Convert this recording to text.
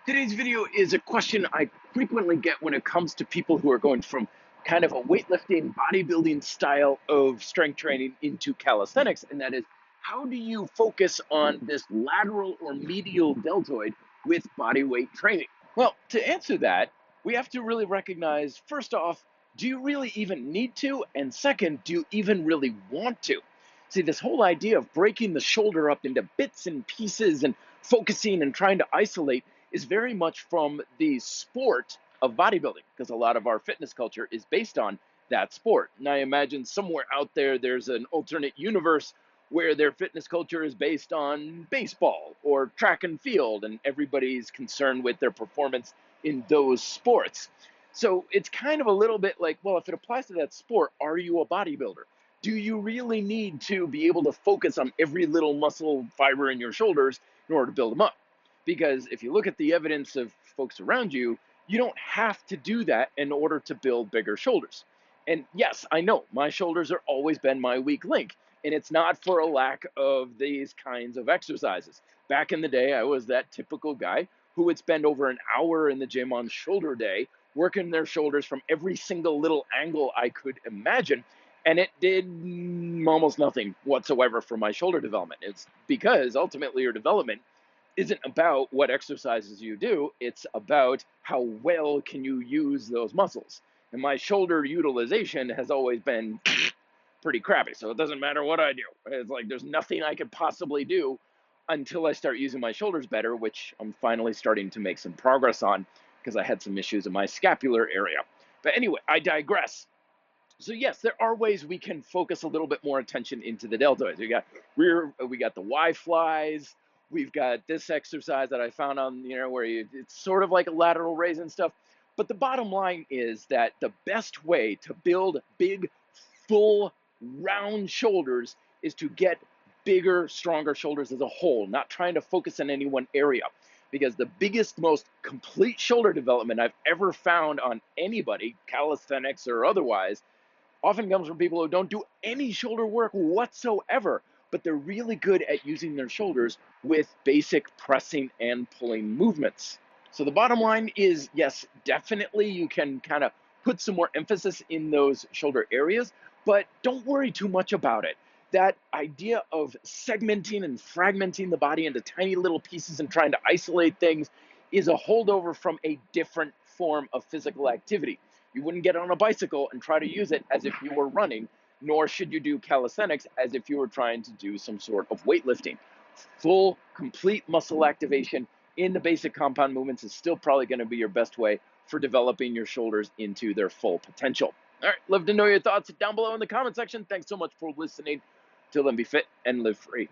Today's video is a question I frequently get when it comes to people who are going from kind of a weightlifting, bodybuilding style of strength training into calisthenics, and that is, how do you focus on this lateral or medial deltoid with body weight training? Well, to answer that, we have to really recognize, first off, do you really even need to? And second, do you even really want to? See, this whole idea of breaking the shoulder up into bits and pieces and focusing and trying to isolate is very much from the sport of bodybuilding, because a lot of our fitness culture is based on that sport. And I imagine somewhere out there, there's an alternate universe where their fitness culture is based on baseball or track and field, and everybody's concerned with their performance in those sports. So it's kind of a little bit like, well, if it applies to that sport, are you a bodybuilder? Do you really need to be able to focus on every little muscle fiber in your shoulders in order to build them up? Because if you look at the evidence of folks around you, you don't have to do that in order to build bigger shoulders. And yes, I know my shoulders have always been my weak link, and it's not for a lack of these kinds of exercises. Back in the day, I was that typical guy who would spend over an hour in the gym on shoulder day, working their shoulders from every single little angle I could imagine. And it did almost nothing whatsoever for my shoulder development. It's because ultimately your development isn't about what exercises you do, it's about how well can you use those muscles. And my shoulder utilization has always been pretty crappy, so it doesn't matter what I do. It's like there's nothing I could possibly do until I start using my shoulders better, which I'm finally starting to make some progress on because I had some issues in my scapular area. But anyway, I digress. So yes, there are ways we can focus a little bit more attention into the deltoids. We got the Y flies. We've got this exercise that I found on, where it's sort of like a lateral raise and stuff. But the bottom line is that the best way to build big, full, round shoulders is to get bigger, stronger shoulders as a whole, not trying to focus on any one area. Because the biggest, most complete shoulder development I've ever found on anybody, calisthenics or otherwise, often comes from people who don't do any shoulder work whatsoever, but they're really good at using their shoulders with basic pressing and pulling movements. So the bottom line is, yes, definitely you can kind of put some more emphasis in those shoulder areas, but don't worry too much about it. That idea of segmenting and fragmenting the body into tiny little pieces and trying to isolate things is a holdover from a different form of physical activity. You wouldn't get on a bicycle and try to use it as if you were running, nor should you do calisthenics as if you were trying to do some sort of weightlifting. Full, complete muscle activation in the basic compound movements is still probably going to be your best way for developing your shoulders into their full potential. All right, love to know your thoughts down below in the comment section. Thanks so much for listening. Till then, be fit and live free.